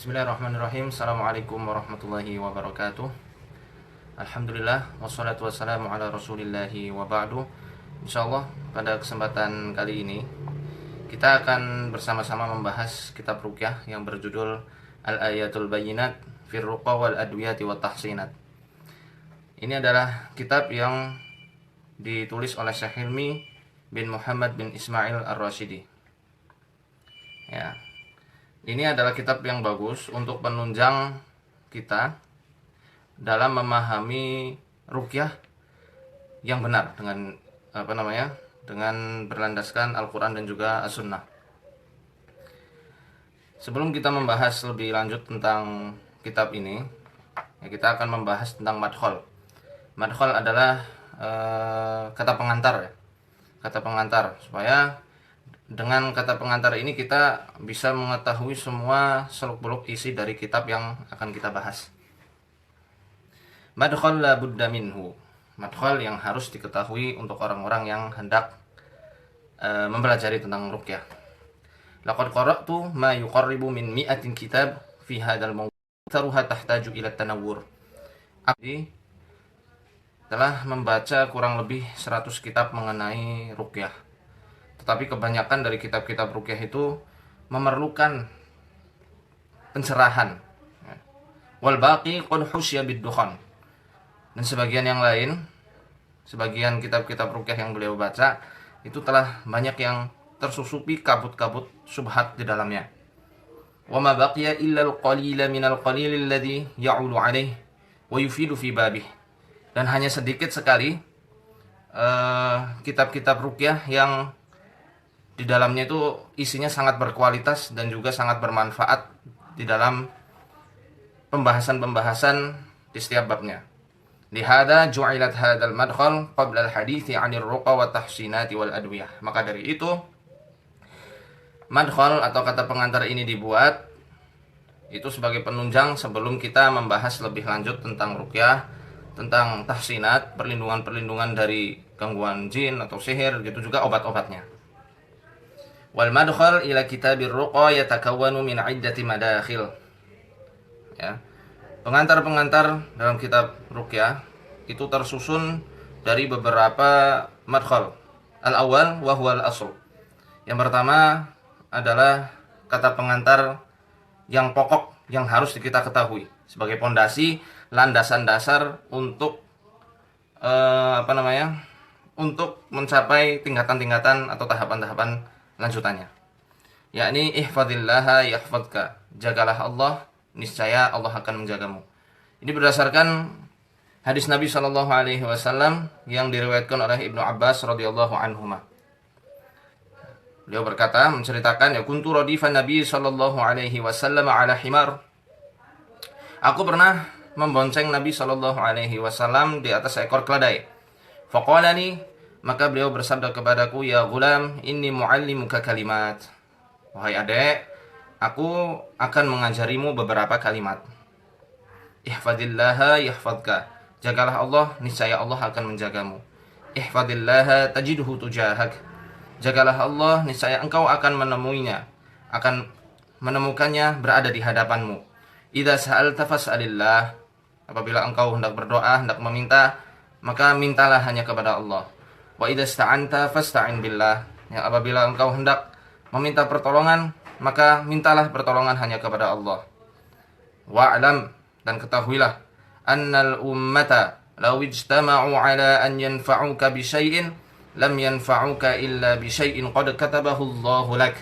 Bismillahirrahmanirrahim. Assalamualaikum warahmatullahi wabarakatuh. Alhamdulillah, wassalatu wassalamu ala rasulillahi wa ba'du. Insyaallah pada kesempatan kali ini kita akan bersama-sama membahas kitab ruqyah yang berjudul Al-Ayatul Bayyinat fir Ruqa wal Adwiyati wat Tahsinat. Ini adalah kitab yang ditulis oleh Syekh Hilmi bin Muhammad bin Ismail Ar-Rasyidi. Ya. Ini adalah kitab yang bagus untuk penunjang kita dalam memahami ruqyah yang benar dengan berlandaskan Al-Qur'an dan juga As-Sunnah. Sebelum kita membahas lebih lanjut tentang kitab ini, kita akan membahas tentang madkhal. Madkhal adalah kata pengantar ya. Kata pengantar supaya dengan kata pengantar ini kita bisa mengetahui semua seluk-beluk isi dari kitab yang akan kita bahas. Madkhal la budda minhu. Madkhal yang harus diketahui untuk orang-orang yang hendak mempelajari tentang ruqyah. Laqad qara'tu ma yuqarribu min mi'atin kitab fi hadzal mawdu' taruha tahtaju ila tanawwur. Aku telah membaca kurang lebih 100 kitab mengenai ruqyah. Tetapi kebanyakan dari kitab-kitab ruqyah itu memerlukan pencerahan. Wal baqi qad husya bid-dukhan. Dan sebagian yang lain, sebagian kitab-kitab ruqyah yang beliau baca itu telah banyak yang tersusupi kabut-kabut syubhat di dalamnya. Wa ma baqiya illa al-qalila minal qalil alladhi ya'ulu 'alaihi wa yufidu fi babih. Dan hanya sedikit sekali kitab-kitab ruqyah yang di dalamnya itu isinya sangat berkualitas dan juga sangat bermanfaat di dalam pembahasan-pembahasan di setiap babnya. Lihada ju'ilat hadzal madkhal qabla al-hadithi 'anil ruqa wa tahsinati wal adwiyah. Maka dari itu madkhal atau kata pengantar ini dibuat itu sebagai penunjang sebelum kita membahas lebih lanjut tentang ruqyah, tentang tahsinat, perlindungan-perlindungan dari gangguan jin atau sihir, gitu juga obat-obatnya. Wal madkhal ila kitabir ruqa yatakawwanu min 'iddati madakhil. Ya. Pengantar-pengantar dalam kitab ruqyah itu tersusun dari beberapa madkhal. Al-awwal wa huwa al-asl. Yang pertama adalah kata pengantar yang pokok yang harus kita ketahui sebagai pondasi, landasan dasar untuk untuk mencapai tingkatan-tingkatan atau tahapan-tahapan lanjutannya, yakni ihfadillaha yahfadka, jagalah Allah, niscaya Allah akan menjagamu. Ini berdasarkan hadis Nabi Shallallahu Alaihi Wasallam yang diriwayatkan oleh Ibnu Abbas radhiyallahu anhuma. Beliau berkata, menceritakan, ya kuntu radifan Nabi Shallallahu Alaihi Wasallam ala himar. Aku pernah membonceng Nabi Shallallahu Alaihi Wasallam di atas ekor keledai. Faqalani, maka beliau bersabda kepadaku, ya gulam, inni muallimuka kalimat. Wahai adek, aku akan mengajarimu beberapa kalimat. Ihfadillaha yahfadka, jagalah Allah, niscaya Allah akan menjagamu. Ihfadillaha tajidhu tujahak, jagalah Allah, niscaya engkau akan menemuinya, akan menemukannya berada di hadapanmu. Idza sa'alta fas'alillah, apabila engkau hendak berdoa, hendak meminta, maka mintalah hanya kepada Allah. Wa idza sta'anta fasta'in billah, ya, apabila engkau hendak meminta pertolongan, maka mintalah pertolongan hanya kepada Allah. Wa'lam, dan ketahuilah, annal ummata law ijtama'u ala an yanfa'uka bi syai'in lam yanfa'uka illa bi syai'in qad katabahu Allahu lak.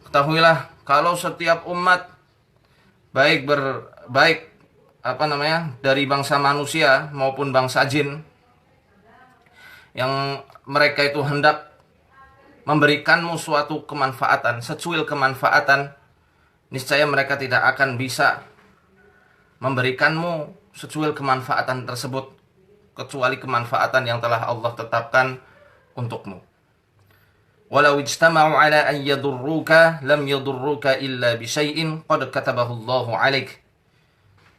Ketahuilah, kalau setiap umat baik dari bangsa manusia maupun bangsa jin yang mereka itu hendak memberikanmu suatu kemanfaatan, secuil kemanfaatan, niscaya mereka tidak akan bisa memberikanmu secuil kemanfaatan tersebut kecuali kemanfaatan yang telah Allah tetapkan untukmu. Walau ijtama'u ala an yadurruka lam yadurruka illa bi syai'in qad katabahu Allahu 'alaik.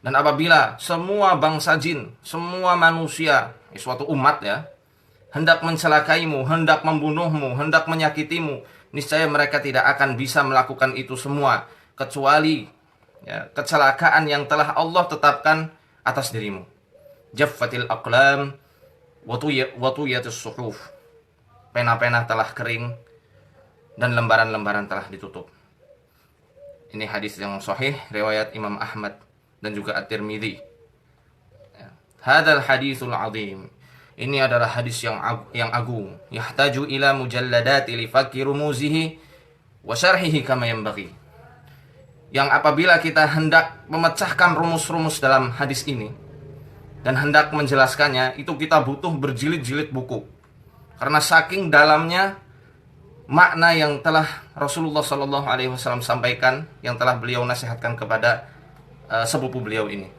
Dan apabila semua bangsa jin, semua manusia, suatu umat ya, hendak mencelakaimu, hendak membunuhmu, hendak menyakitimu, niscaya mereka tidak akan bisa melakukan itu semua kecuali ya, kecelakaan yang telah Allah tetapkan atas dirimu. Jaffatil aqlam wa tuyatus suhuf. Pena-pena telah kering dan lembaran-lembaran telah ditutup. Ini hadis yang sahih riwayat Imam Ahmad dan juga At-Tirmidzi. Hadzal hadisul azim. Ini adalah hadis yang agung. Yahtaju ila mujalladati li fakki rumuzihi wa syarhihi kama yanbaghi. Yang apabila kita hendak memecahkan rumus-rumus dalam hadis ini dan hendak menjelaskannya, itu kita butuh berjilid-jilid buku. Karena saking dalamnya makna yang telah Rasulullah Shallallahu Alaihi Wasallam sampaikan, yang telah beliau nasihatkan kepada sepupu beliau ini.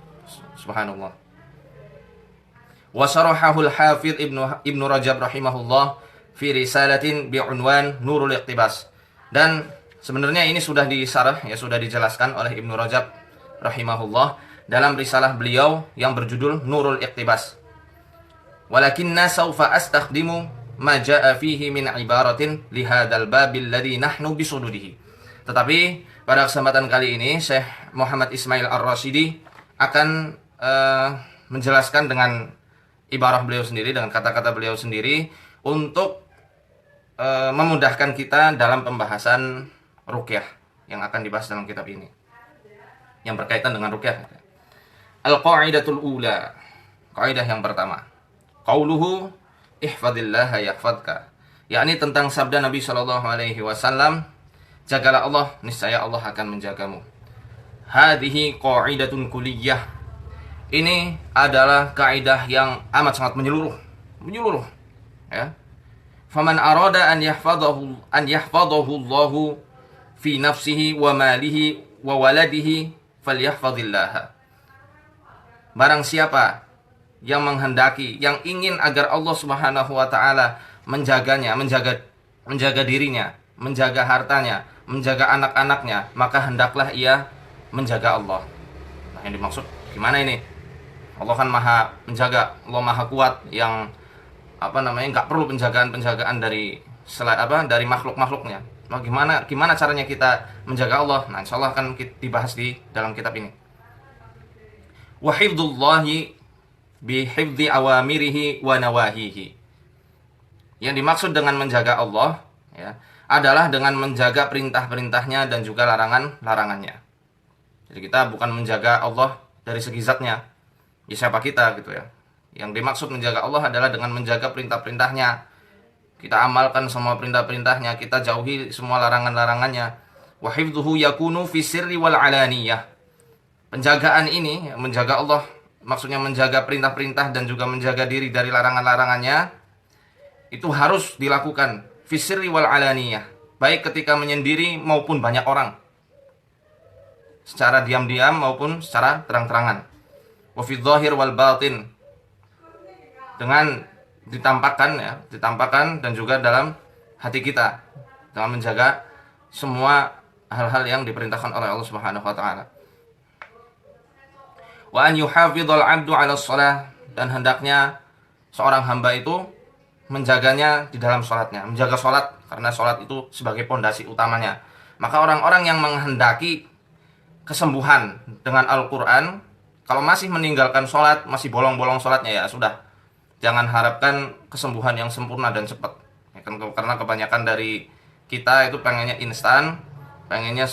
Subhanallah. Wasarahahul Hafidh Ibnu Rajab rahimahullah fi risalatin bi'unwan Nurul Iqtibas. Dan sebenarnya ini sudah disarah, ya, sudah dijelaskan oleh Ibnu Rajab rahimahullah dalam risalah beliau yang berjudul Nurul Iqtibas. Walakinna sawfa astakhdimu ma jaa fihi min ibaratin li hadzal babil ladzi nahnu bisududihi. Tetapi pada kesempatan kali ini Syekh Muhammad Ismail Ar-Rasyidi akan menjelaskan dengan ibarah beliau sendiri, dengan kata-kata beliau sendiri, untuk memudahkan kita dalam pembahasan ruqyah yang akan dibahas dalam kitab ini yang berkaitan dengan ruqyah. Al-qaidatul ula, kaidah yang pertama, qauluhu ihfadillaha yahfadka, yakni tentang sabda Nabi Shallallahu Alaihi Wasallam, jagalah Allah, niscaya Allah akan menjagamu. Hadhihi qaidatun kulliyah, ini adalah kaidah yang amat sangat menyeluruh, ya. Faman arada an yahfadahu Allahu fi nafsihi wa malihi wa waladihi falyahfadillah. Barang siapa yang menghendaki, yang ingin agar Allah Subhanahu wa taala menjaganya, menjaga dirinya, menjaga hartanya, menjaga anak-anaknya, maka hendaklah ia menjaga Allah. Nah, yang dimaksud gimana ini? Allah kan Maha menjaga, Allah Maha kuat, yang nggak perlu penjagaan dari dari makhluk-makhluknya. Nah, gimana caranya kita menjaga Allah? Nah, insyaallah akan dibahas di dalam kitab ini. Wa hifdzullahi bihifdzi awamirihi wa nawahihi. Yang dimaksud dengan menjaga Allah, ya, adalah dengan menjaga perintah-perintahnya dan juga larangan-larangannya. Jadi kita bukan menjaga Allah dari segi zatnya, ya siapa kita gitu ya. Yang dimaksud menjaga Allah adalah dengan menjaga perintah-perintahnya. Kita amalkan semua perintah-perintahnya, kita jauhi semua larangan-larangannya. Wa hifdzuhu yakunu fi sirri wal alaniyah. Penjagaan ini, menjaga Allah, maksudnya menjaga perintah-perintah dan juga menjaga diri dari larangan-larangannya, itu harus dilakukan fi sirri wal alaniyah, baik ketika menyendiri maupun banyak orang, secara diam-diam maupun secara terang-terangan. Wa fi dzahir wal batin, dengan ditampakkan dan juga dalam hati kita, dengan menjaga semua hal-hal yang diperintahkan oleh Allah Subhanahu wa taala. Wa an yuhafidhal 'abdu 'ala shalah, dan hendaknya seorang hamba itu menjaganya di dalam sholatnya, menjaga sholat, karena sholat itu sebagai pondasi utamanya. Maka orang-orang yang menghendaki kesembuhan dengan Al-Quran, kalau masih meninggalkan sholat, masih bolong-bolong sholatnya, ya sudah, jangan harapkan kesembuhan yang sempurna dan cepat, ya, karena kebanyakan dari kita itu pengennya instan, pengennya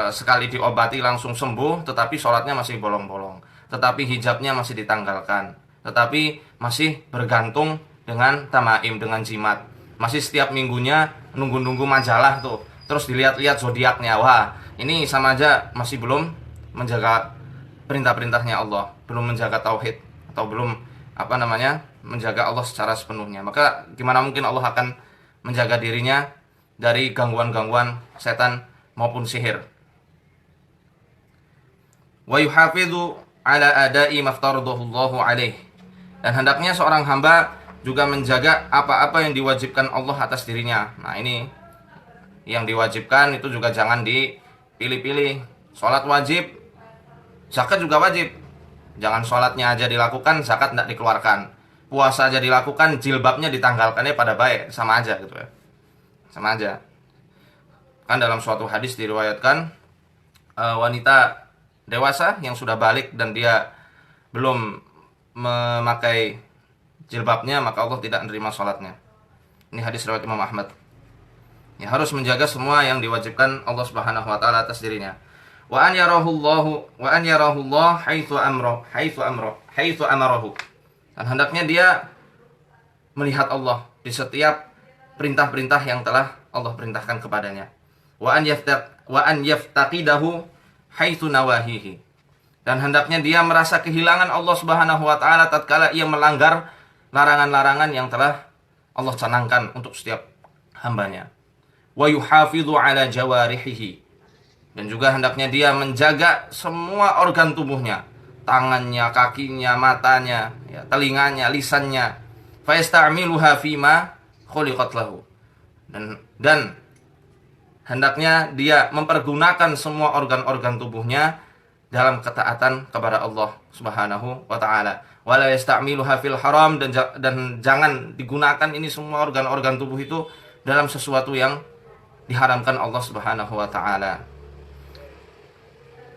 sekali diobati langsung sembuh, tetapi sholatnya masih bolong-bolong, tetapi hijabnya masih ditanggalkan, tetapi masih bergantung dengan tamaim, dengan jimat, masih setiap minggunya nunggu-nunggu majalah tuh, terus dilihat-lihat zodiaknya. Wah, ini sama aja masih belum menjaga perintah-perintahnya Allah, belum menjaga tauhid, atau belum menjaga Allah secara sepenuhnya. Maka gimana mungkin Allah akan menjaga dirinya dari gangguan-gangguan setan maupun sihir. Wa yuhafidhu ala adai maftaradahu Allahu alaih, dan hendaknya seorang hamba juga menjaga apa-apa yang diwajibkan Allah atas dirinya. Nah, ini yang diwajibkan itu juga jangan dipilih-pilih. Sholat wajib, zakat juga wajib, jangan sholatnya aja dilakukan, zakat tidak dikeluarkan. Puasa aja dilakukan, jilbabnya ditanggalkannya pada baik, sama aja gitu ya, sama aja. Kan dalam suatu hadis diriwayatkan, wanita dewasa yang sudah balik dan dia belum memakai jilbabnya, maka Allah tidak menerima sholatnya. Ini hadis riwayat Imam Ahmad. Ya, harus menjaga semua yang diwajibkan Allah Subhanahu wa taala atas dirinya. Wa an yarahullah haitsu amarahu. Dan hendaknya dia melihat Allah di setiap perintah-perintah yang telah Allah perintahkan kepadanya. Wa an yaftaqidahu haitsu nawahihi. Dan hendaknya dia merasa kehilangan Allah Subhanahu wa taala tatkala ia melanggar larangan-larangan yang telah Allah canangkan untuk setiap hambanya. Wa yuhafidhu ala jawarihihi. Dan juga hendaknya dia menjaga semua organ tubuhnya, tangannya, kakinya, matanya, ya, telinganya, lisannya. Fa yasta'miluha fima khuliqat lahu. Dan hendaknya dia mempergunakan semua organ-organ tubuhnya dalam ketaatan kepada Allah Subhanahu wa taala. Wala yasta'miluha fil haram, dan jangan digunakan ini semua organ-organ tubuh itu dalam sesuatu yang diharamkan Allah Subhanahu wa taala.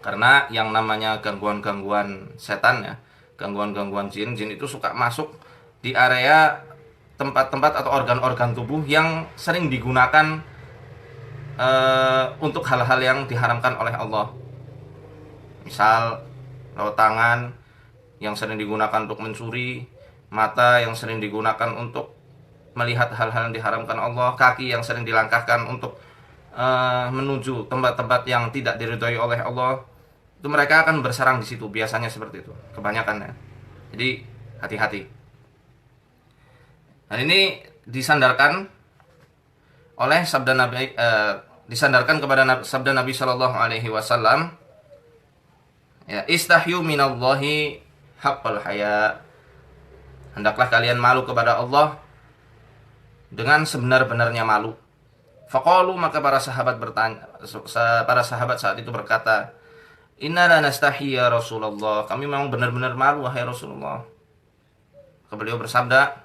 Karena yang namanya gangguan-gangguan setan ya, gangguan-gangguan jin itu suka masuk di area tempat-tempat atau organ-organ tubuh yang sering digunakan untuk hal-hal yang diharamkan oleh Allah. Misal lewat tangan yang sering digunakan untuk mencuri, mata yang sering digunakan untuk melihat hal-hal yang diharamkan Allah, kaki yang sering dilangkahkan untuk menuju tempat-tempat yang tidak diridhoi oleh Allah. Itu mereka akan berserang di situ, biasanya seperti itu, kebanyakan ya. Jadi hati-hati. Dan ini disandarkan oleh sabda Nabi, disandarkan kepada sabda Nabi Shallallahu Alaihi Wasallam. Ya, istahyu minallahi haqqal haya. Hendaklah kalian malu kepada Allah dengan sebenar-benarnya malu. Faqalu, maka para sahabat saat itu berkata, inna la nastahi ya Rasulullah, kami memang benar-benar malu wahai Rasulullah. Beliau bersabda,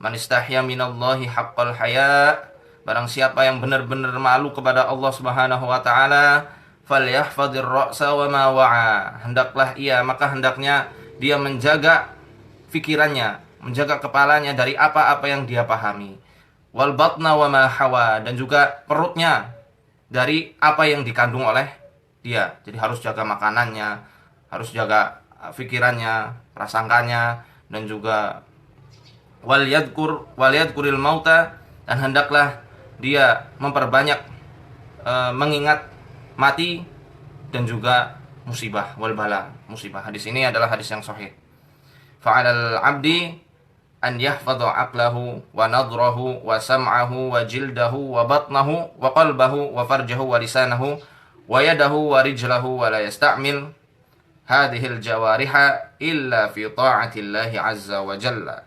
man istahya minallahi haqqal haya, barang siapa yang benar-benar malu kepada Allah Subhanahu wa taala, falyahfadhir ra'sa wa ma wa'a, hendaknya dia menjaga fikirannya, menjaga kepalanya dari apa-apa yang dia pahami. Wal batna wa ma hawa, dan juga perutnya dari apa yang dikandung oleh dia. Jadi harus jaga makanannya, harus jaga fikirannya, prasangkanya, dan juga wal yadkuril mauta, dan hendaklah dia memperbanyak mengingat mati dan juga musibah, wal bala, musibah. Hadis ini adalah hadis yang sahih. Fa'alal abdi an yahfadha aqlahu wa nadrahu wa sam'ahu wa jildahu wa batnahu wa qalbahu wa farjahu wa lisanahu wa yadahu wa rijlahu wa la yasta'mil hadhil jawariha illa fi ta'atillahi azza wa jalla.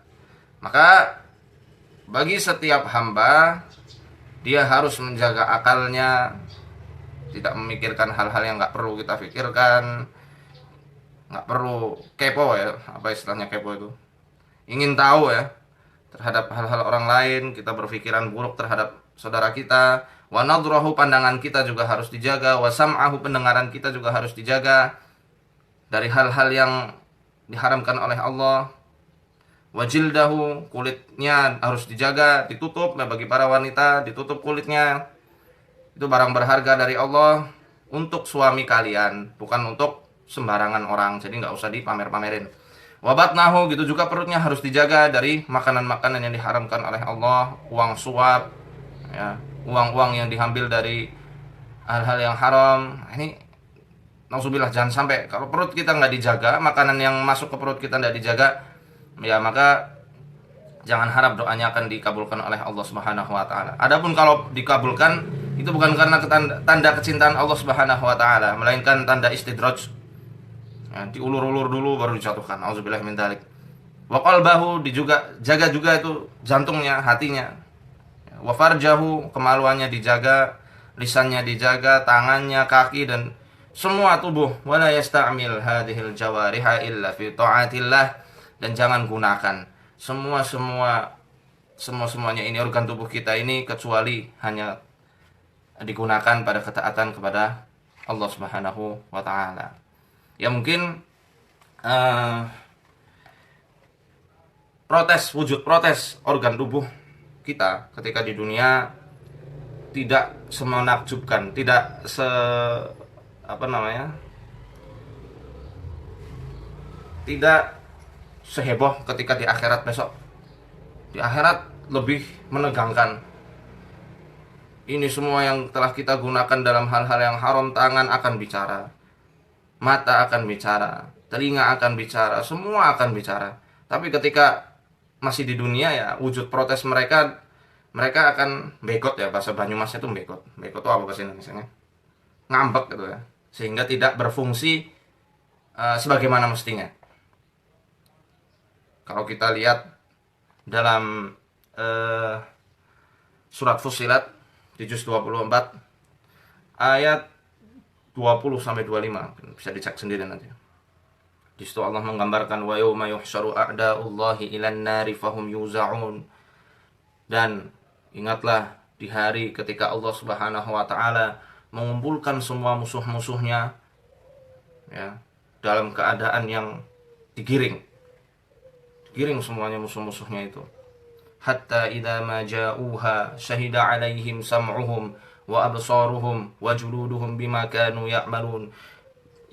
Maka bagi setiap hamba, dia harus menjaga akalnya, tidak memikirkan hal-hal yang nggak perlu kita pikirkan, nggak perlu kepo ya, apa istilahnya kepo itu, ingin tahu ya terhadap hal-hal orang lain, kita berpikiran buruk terhadap saudara kita. Wa nadrahu, pandangan kita juga harus dijaga. Wa sam'ahu, pendengaran kita juga harus dijaga dari hal-hal yang diharamkan oleh Allah. Wa jildahu, kulitnya harus dijaga, ditutup. Nah, bagi para wanita ditutup kulitnya. Itu barang berharga dari Allah untuk suami kalian, bukan untuk sembarangan orang. Jadi nggak usah dipamer-pamerin. Wa batnahu, gitu juga perutnya harus dijaga dari makanan-makanan yang diharamkan oleh Allah, uang suap, ya, uang-uang yang diambil dari hal-hal yang haram. Ini nauzubillah, jangan sampai kalau perut kita nggak dijaga, makanan yang masuk ke perut kita nggak dijaga, ya maka jangan harap doanya akan dikabulkan oleh Allah Subhanahu wa taala. Adapun kalau dikabulkan, itu bukan karena tanda kecintaan Allah Subhanahu wa taala, melainkan tanda istidraj. Ya, diulur-ulur dulu baru dijatuhkan. Auzubillah min dzalik. Wa qalbahu, jaga juga itu jantungnya, hatinya. Wa farjahu, kemaluannya dijaga, lisannya dijaga, tangannya, kaki, dan semua tubuh. Wala yasta'mil hadhil jawariha illa fi ta'atillah, dan jangan gunakan semuanya ini organ tubuh kita ini kecuali hanya digunakan pada ketaatan kepada Allah Subhanahu wa taala. Ya mungkin eh, wujud protes organ tubuh kita ketika di dunia tidak semenakjubkan, tidak apa namanya? Tidak seheboh ketika di akhirat besok. Di akhirat lebih menegangkan. Ini semua yang telah kita gunakan dalam hal-hal yang haram, tangan akan bicara, mata akan bicara, telinga akan bicara, semua akan bicara. Tapi ketika masih di dunia ya wujud protes mereka, mereka akan bekot ya, bahasa Banyumasnya itu bekot. Bekot itu apa bahasa Indonesianya? Ngambek gitu ya. Sehingga tidak berfungsi sebagaimana mestinya. Kalau kita lihat dalam surat Fussilat di juz 24 ayat 20 sampai 25, bisa dicek sendiri nanti. Di situ Allah menggambarkan wa yauma yuhsyaru a'da'ullahi ilan nari fahum yuza'un. Dan ingatlah di hari ketika Allah Subhanahu wa taala mengumpulkan semua musuh-musuhnya ya dalam keadaan yang digiring semuanya musuh-musuhnya itu. Hatta idza ma ja'uha syahida 'alaihim sam'uhum wa absaruhum wa juluduhum bima kanu ya'malun.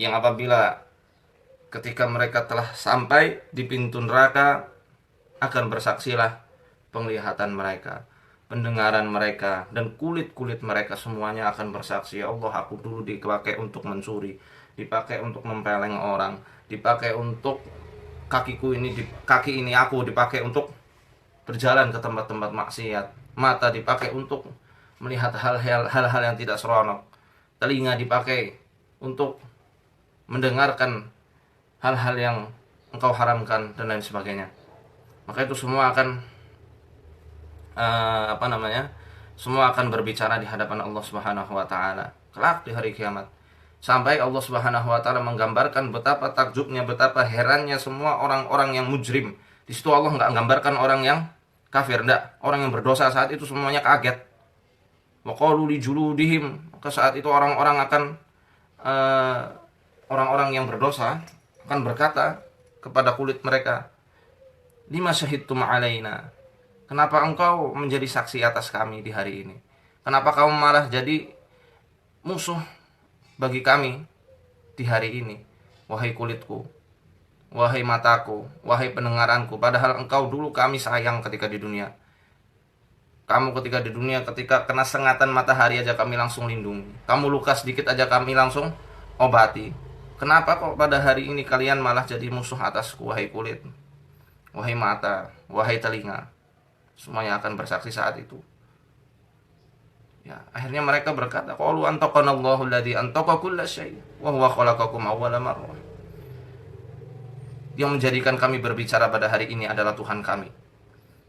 Yang apabila ketika mereka telah sampai di pintu neraka, akan bersaksilah penglihatan mereka, pendengaran mereka, dan kulit-kulit mereka semuanya akan bersaksi. Ya Allah, aku dulu dipakai untuk mencuri, dipakai untuk mempeleng orang, dipakai untuk kaki ini aku dipakai untuk berjalan ke tempat-tempat maksiat, mata dipakai untuk melihat hal-hal yang tidak seronok, telinga dipakai untuk mendengarkan hal-hal yang engkau haramkan, dan lain sebagainya. Maka itu semua akan semua akan berbicara di hadapan Allah Subhanahu wa taala kelak di hari kiamat. Sampai Allah Subhanahu wa taala menggambarkan betapa takjubnya, betapa herannya semua orang-orang yang mujrim. Di situ Allah nggak menggambarkan orang yang kafir, enggak. Orang yang berdosa saat itu semuanya kaget. Wa qalu li juludihim, maka saat itu orang-orang yang berdosa akan berkata kepada kulit mereka, lima syahidtum alaina, kenapa engkau menjadi saksi atas kami di hari ini? Kenapa kamu malah jadi musuh bagi kami di hari ini? Wahai kulitku, wahai mataku, wahai pendengaranku, padahal engkau dulu kami sayang ketika di dunia. Kamu ketika di dunia, ketika kena sengatan matahari aja kami langsung lindungi. Kamu luka sedikit aja kami langsung obati. Kenapa kok pada hari ini kalian malah jadi musuh atasku? Wahai kulit, wahai mata, wahai telinga, semuanya akan bersaksi saat itu. Ya, akhirnya mereka berkata, qalu antaqanallahu alladzi antaqa kulla syai' wa huwa khalaqakum awwala marrah. Yang menjadikan kami berbicara pada hari ini adalah Tuhan kami,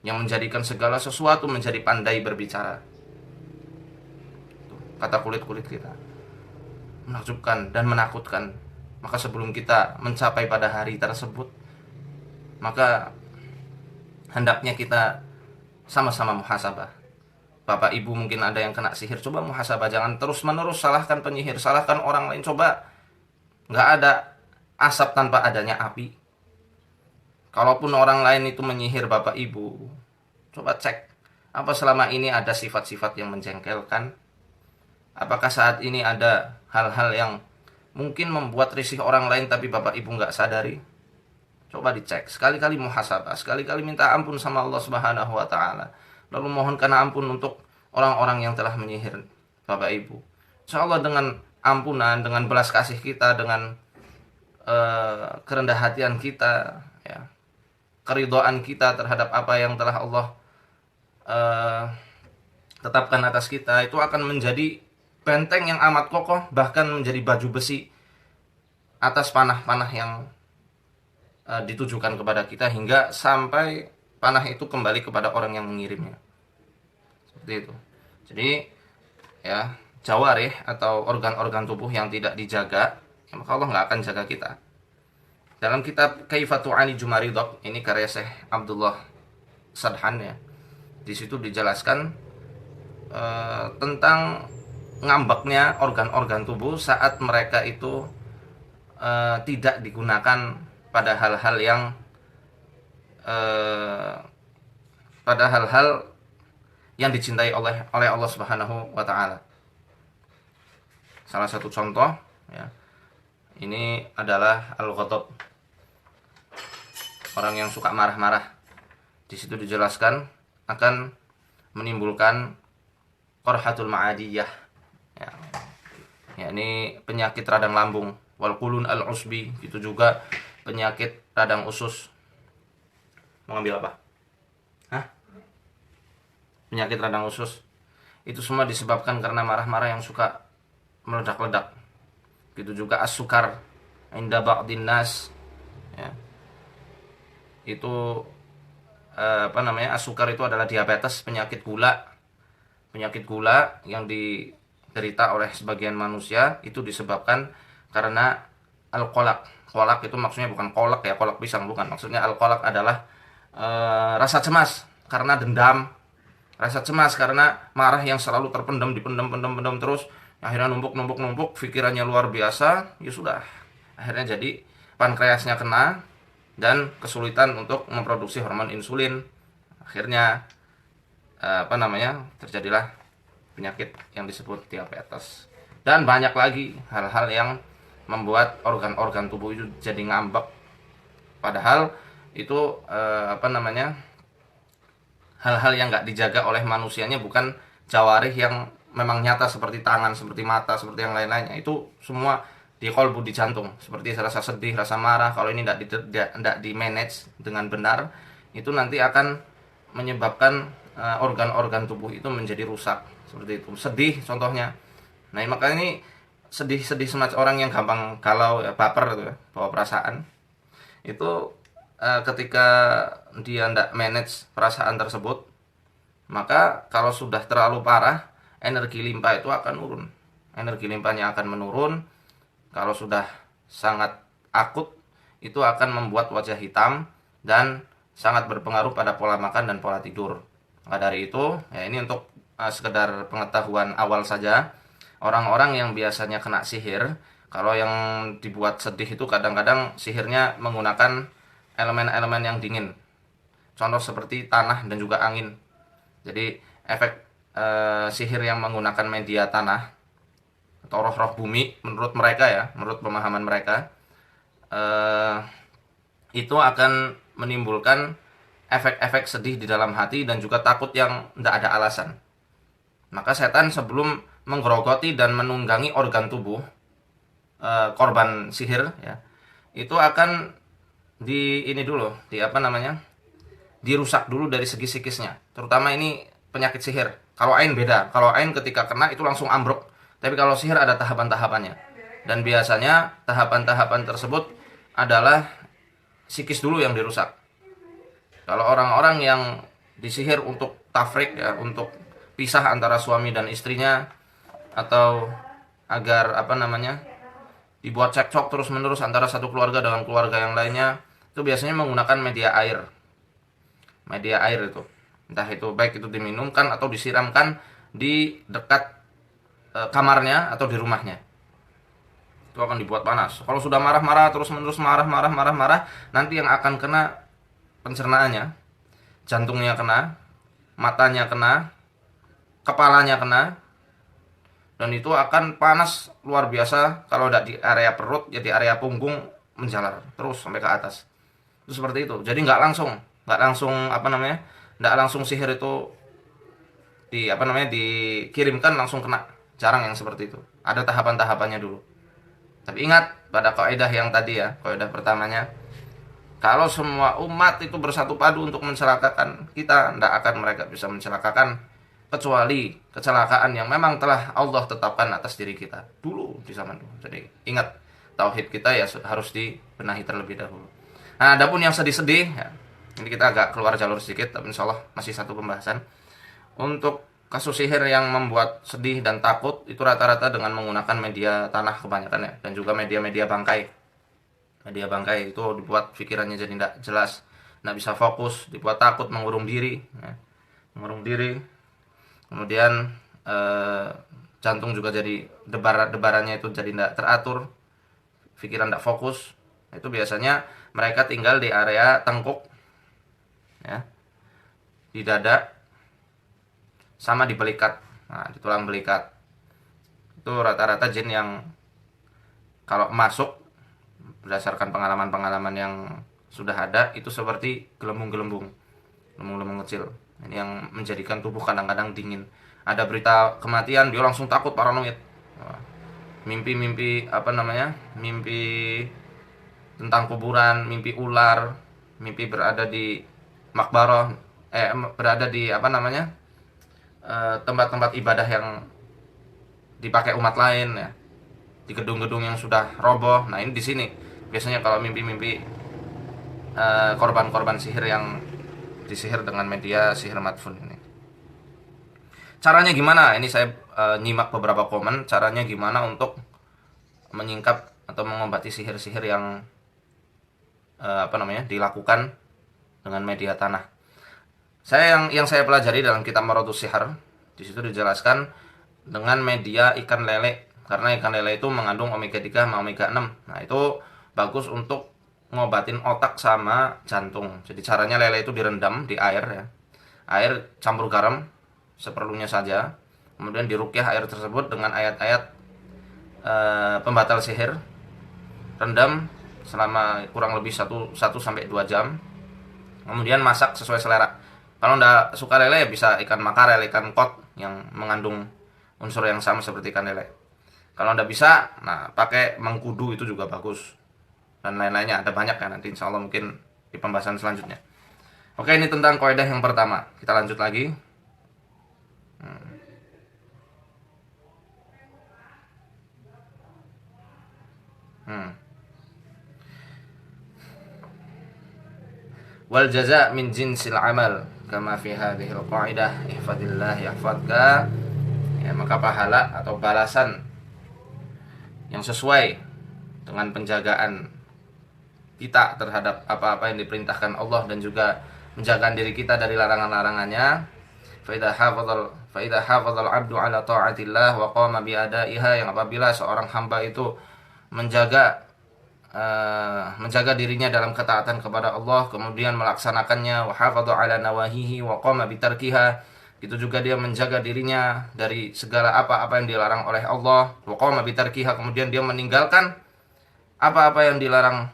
yang menjadikan segala sesuatu menjadi pandai berbicara. Kata kulit-kulit kita, menakjubkan dan menakutkan. Maka sebelum kita mencapai pada hari tersebut, maka hendaknya kita sama-sama muhasabah. Bapak ibu mungkin ada yang kena sihir, coba muhasabah, jangan terus-menerus salahkan penyihir, salahkan orang lain. Coba, nggak ada asap tanpa adanya api. Kalaupun orang lain itu menyihir bapak ibu, coba cek, apa selama ini ada sifat-sifat yang menjengkelkan? Apakah saat ini ada hal-hal yang mungkin membuat risih orang lain tapi bapak ibu nggak sadari? Coba dicek, sekali-kali muhasabah, sekali-kali minta ampun sama Allah Subhanahu wa taala. Lalu mohonkan ampun untuk orang-orang yang telah menyihir bapak ibu. Insyaallah dengan ampunan, dengan belas kasih kita, dengan kerendah hatian kita, ya, keridhaan kita terhadap apa yang telah Allah tetapkan atas kita, itu akan menjadi benteng yang amat kokoh, bahkan menjadi baju besi atas panah-panah yang ditujukan kepada kita, hingga sampai panah itu kembali kepada orang yang mengirimnya. Seperti itu. Jadi ya, jawarih atau organ-organ tubuh yang tidak dijaga, ya, maka Allah nggak akan jaga kita. Dalam kitab Kaifatu Ali Jumaridok, ini karya Syekh Abdullah Sadhan, ya, di situ dijelaskan tentang ngambeknya organ-organ tubuh saat mereka itu tidak digunakan pada hal-hal yang dicintai oleh Allah Subhanahu wa taala. Salah satu contoh ya, ini adalah al-ghadab. Orang yang suka marah-marah. Di situ dijelaskan akan menimbulkan qarhatul ma'adiyah. Ya, ini penyakit radang lambung, wal qulun al-usbi, itu juga penyakit radang usus. Mau ngambil apa? Hah? Penyakit radang usus. Itu semua disebabkan karena marah-marah yang suka meledak-ledak. Gitu juga as-sukar inda ba'din nas. Ya. Itu as-sukar itu adalah diabetes, penyakit gula yang diderita oleh sebagian manusia. Itu disebabkan karena al-qalaq. Qalaq itu maksudnya bukan kolak ya, kolak pisang, bukan. Maksudnya al-qalaq adalah rasa cemas karena dendam, rasa cemas karena marah yang selalu terpendam, dipendam terus, akhirnya numpuk, pikirannya luar biasa. Ya sudah, akhirnya jadi pankreasnya kena dan kesulitan untuk memproduksi hormon insulin. Akhirnya terjadilah penyakit yang disebut diabetes. Dan banyak lagi hal-hal yang membuat organ-organ tubuh itu jadi ngambek. Padahal itu hal-hal yang nggak dijaga oleh manusianya, bukan jawarih yang memang nyata seperti tangan, seperti mata, seperti yang lain-lainnya. Itu semua di kolbu, di jantung, seperti rasa sedih, rasa marah. Kalau ini tidak di manage dengan benar, itu nanti akan menyebabkan organ-organ tubuh itu menjadi rusak, seperti itu. Sedih contohnya. Nah, makanya ini sedih semacam orang yang gampang galau ya, baper gitu ya, bawa perasaan. Itu ketika dia tidak manage perasaan tersebut, maka kalau sudah terlalu parah, energi limpa itu akan menurun. Energi limpanya akan menurun. Kalau sudah sangat akut, itu akan membuat wajah hitam dan sangat berpengaruh pada pola makan dan pola tidur. Nah, dari itu, ya ini untuk sekedar pengetahuan awal saja. Orang-orang yang biasanya kena sihir, kalau yang dibuat sedih itu kadang-kadang sihirnya menggunakan elemen-elemen yang dingin. Contoh seperti tanah dan juga angin. Jadi efek sihir yang menggunakan media tanah atau roh-roh bumi, menurut mereka ya, menurut pemahaman mereka, itu akan menimbulkan efek-efek sedih di dalam hati dan juga takut yang tidak ada alasan. Maka setan sebelum menggerogoti dan menunggangi organ tubuh korban sihir ya, itu akan dirusak dulu dari segi psikisnya. Terutama ini penyakit sihir. Kalau ain beda. Kalau ain ketika kena itu langsung ambruk. Tapi kalau sihir ada tahapan-tahapannya. Dan biasanya tahapan-tahapan tersebut adalah psikis dulu yang dirusak. Kalau orang-orang yang disihir untuk tafrik ya, untuk pisah antara suami dan istrinya, atau agar dibuat cekcok terus-menerus antara satu keluarga dengan keluarga yang lainnya, itu biasanya menggunakan media air. Media air itu, entah itu baik itu diminumkan atau disiramkan di dekat kamarnya atau di rumahnya. Itu akan dibuat panas. Kalau sudah marah-marah terus-menerus marah, nanti yang akan kena pencernaannya, jantungnya kena, matanya kena, kepalanya kena, dan itu akan panas luar biasa. Kalau tidak di area perut, ya di area punggung menjalar terus sampai ke atas. Itu seperti itu. Jadi nggak langsung sihir itu dikirimkan langsung kena. Jarang yang seperti itu. Ada tahapan-tahapannya dulu. Tapi ingat pada kaidah yang tadi ya, kaidah pertamanya, kalau semua umat itu bersatu padu untuk mencelakakan kita, tidak akan mereka bisa mencelakakan, kecuali kecelakaan yang memang telah Allah tetapkan atas diri kita dulu di zaman dulu. Jadi ingat, tauhid kita ya harus dibenahi terlebih dahulu. Nah, adapun yang sedih-sedih ya, ini kita agak keluar jalur sedikit, tapi insya Allah masih satu pembahasan. Untuk kasus sihir yang membuat sedih dan takut, itu rata-rata dengan menggunakan media tanah kebanyakan ya, dan juga media-media bangkai. Media bangkai itu dibuat pikirannya jadi tidak jelas, tidak bisa fokus, dibuat takut, mengurung diri ya. Mengurung diri. Kemudian jantung juga jadi debarannya itu jadi tidak teratur, pikiran tidak fokus. Itu biasanya mereka tinggal di area tengkuk, ya, di dada, sama di belikat. Nah, di tulang belikat. Itu rata-rata jin yang kalau masuk berdasarkan pengalaman-pengalaman yang sudah ada itu seperti gelembung-gelembung kecil. Ini yang menjadikan tubuh kadang-kadang dingin. Ada berita kematian dia langsung takut, paranoid. Mimpi-mimpi mimpi tentang kuburan, mimpi ular, mimpi berada di makbaroh, berada di tempat-tempat ibadah yang dipakai umat lain, ya, di gedung-gedung yang sudah roboh. Nah, ini di sini biasanya kalau mimpi-mimpi korban-korban sihir yang disihir dengan media sihir madfun ini. Caranya gimana? Ini saya nyimak beberapa komen. Caranya gimana untuk menyingkap atau mengobati sihir-sihir yang dilakukan dengan media tanah. Yang saya pelajari dalam kitab Maradus Sihar, di situ dijelaskan dengan media ikan lele, karena ikan lele itu mengandung omega 3 sama omega 6. Nah, itu bagus untuk ngobatin otak sama jantung. Jadi caranya lele itu direndam di air, ya. Air campur garam seperlunya saja. Kemudian diruqyah air tersebut dengan ayat-ayat pembatal sihir. Rendam selama kurang lebih 1 sampai 2 jam. Kemudian masak sesuai selera. Kalau enggak suka lele bisa ikan makarel, ikan kod yang mengandung unsur yang sama seperti ikan lele. Kalau enggak bisa, nah pakai mengkudu itu juga bagus. Dan lain-lainnya ada banyak ya, nanti insya Allah mungkin di pembahasan selanjutnya. Oke, ini tentang kaidah yang pertama. Kita lanjut lagi. Wal jaza min jinsil amal kama fi hadhil qaidah ihfadillah yahfadka. Ya, maka pahala atau balasan yang sesuai dengan penjagaan kita terhadap apa-apa yang diperintahkan Allah dan juga menjaga diri kita dari larangan-larangannya. Fa idza hafadzal 'abdu 'ala ta'atillah wa qama bi adaiha, yang apabila seorang hamba itu menjaga dirinya dalam ketaatan kepada Allah, kemudian melaksanakannya, wa hafadha 'ala nawahihi wa qama bi tarkiha, itu juga dia menjaga dirinya dari segala apa-apa yang dilarang oleh Allah, wa qama bi tarkiha, kemudian dia meninggalkan apa-apa yang dilarang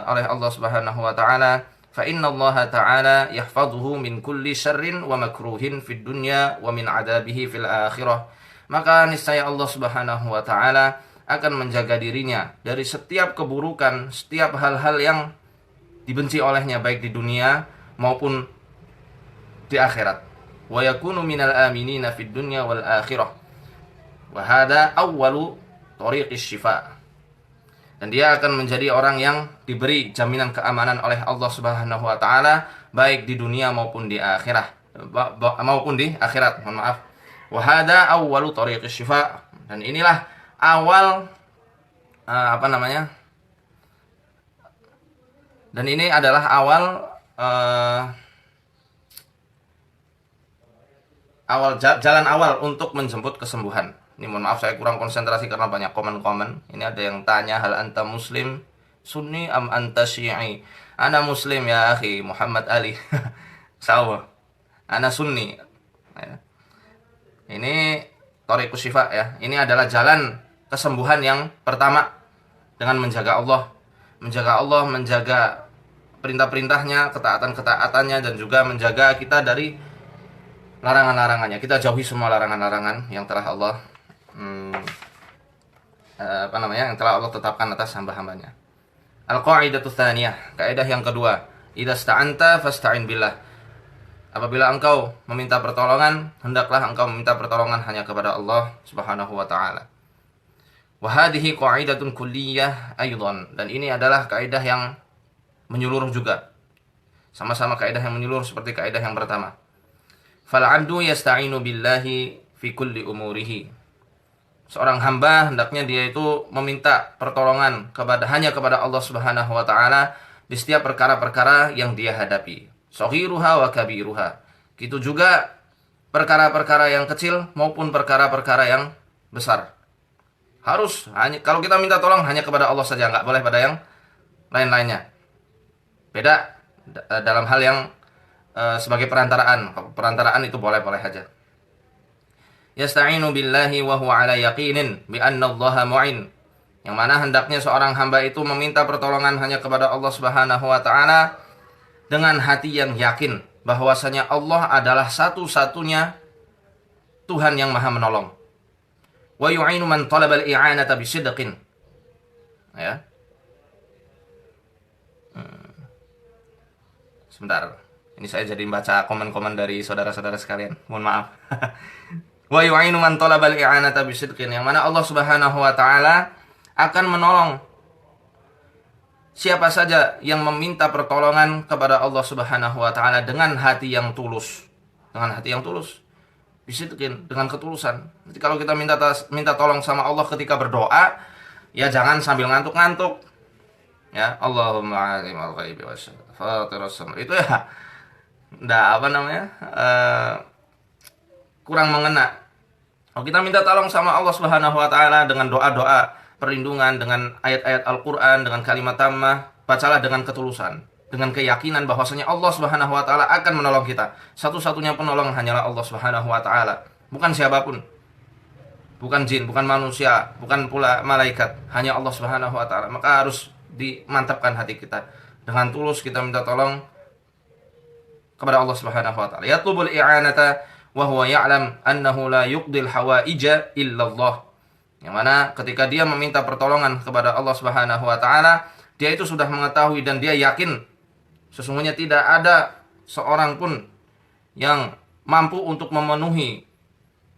oleh Allah Subhanahu wa taala, fa innallaha ta'ala yahfadhuhu min kulli syarrin wa makruhin fid dunya wa min adabihi fil akhirah. Maka niscaya Allah Subhanahu wa taala akan menjaga dirinya dari setiap keburukan, setiap hal-hal yang dibenci olehnya baik di dunia maupun di akhirat. Wa yakunu minal aminina fid dunya wal akhirah. Wa hadha awwalu tariqis syifa. Dan dia akan menjadi orang yang diberi jaminan keamanan oleh Allah Subhanahu wa taala baik di dunia maupun di akhirat. Mohon maaf. Wa hadha awwalu tariqis syifa. Dan inilah awal dan ini adalah awal jalan awal untuk menjemput kesembuhan. Ini mohon maaf saya kurang konsentrasi karena banyak komen-komen. Ini ada yang tanya, hal anta muslim sunni am anta syi'i? Ana muslim ya akhi Muhammad Ali. Sawa. Ana sunni. Ya. Ini thariqus syifa, ya. Ini adalah jalan kesembuhan yang pertama dengan menjaga Allah. Menjaga perintah-perintahnya, ketaatan-ketaatannya, dan juga menjaga kita dari larangan-larangannya. Kita jauhi semua larangan-larangan yang telah Allah yang telah Allah tetapkan atas hamba-hambanya. Al-qa'idatu tsaniyah, kaidah yang kedua, idza sta'anta fasta'in billah. Apabila engkau meminta pertolongan, hendaklah engkau meminta pertolongan hanya kepada Allah Subhanahu wa taala. Wa hadhihi qa'idatun kulliyah aidan, dan ini adalah kaidah yang menyeluruh juga. Sama-sama kaidah yang menyeluruh seperti kaidah yang pertama. Fal 'abdu yasta'inu billahi fi kulli umurihi. Seorang hamba hendaknya dia itu meminta pertolongan hanya kepada Allah Subhanahu wa taala di setiap perkara-perkara yang dia hadapi. Saghiruha wa kabiruha. Itu juga perkara-perkara yang kecil maupun perkara-perkara yang besar. Harus hanya kalau kita minta tolong hanya kepada Allah saja, nggak boleh pada yang lain-lainnya. Beda dalam hal yang sebagai perantaraan. Perantaraan itu boleh-boleh saja. Yasta'inu billahi wa huwa ala yaqinin bi anna Allaha mu'in. Yang mana hendaknya seorang hamba itu meminta pertolongan hanya kepada Allah Subhanahu wa taala dengan hati yang yakin bahwasanya Allah adalah satu-satunya Tuhan yang Maha menolong. Wa yu'inu man talaba al-i'anata bisidqin. Ya. Sebentar. Ini saya jadi baca komen-komen dari saudara-saudara sekalian. Mohon maaf. Wa yu'inu man talaba al-i'anata bisidqin. Yang mana Allah Subhanahu wa taala akan menolong siapa saja yang meminta pertolongan kepada Allah Subhanahu wa taala dengan hati yang tulus. Dengan hati yang tulus. Bisidqin, dengan ketulusan. Jadi kalau kita minta tolong sama Allah ketika berdoa, ya jangan sambil ngantuk-ngantuk. Ya, Allahumma alimul ghaibi wasyahadati. Itu ya enggak apa namanya? Kurang mengena. Kalau kita minta tolong sama Allah Subhanahu wa taala dengan doa-doa perlindungan, dengan ayat-ayat Al-Qur'an, dengan kalimat tammah, bacalah dengan ketulusan, dengan keyakinan bahwasanya Allah Subhanahu wa taala akan menolong kita. Satu-satunya penolong hanyalah Allah Subhanahu wa taala, bukan siapapun. Bukan jin, bukan manusia, bukan pula malaikat, hanya Allah Subhanahu wa taala. Maka harus dimantapkan hati kita. Dengan tulus kita minta tolong kepada Allah Subhanahu wa taala. Yatlubul i'anata wa huwa ya'lam annahu la yuqdil hawaija illa Allah. Yang mana ketika dia meminta pertolongan kepada Allah Subhanahu wa taala, dia itu sudah mengetahui dan dia yakin sesungguhnya tidak ada seorang pun yang mampu untuk memenuhi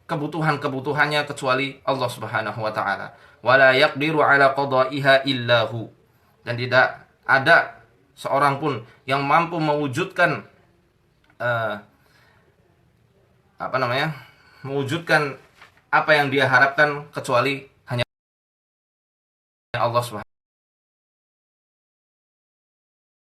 kebutuhan-kebutuhannya kecuali Allah Subhanahu wa taala. Wala yaqdiru ala qada'iha illahu. Dan tidak ada seorang pun yang mampu mewujudkan mewujudkan apa yang dia harapkan kecuali hanya Allah Subhanahu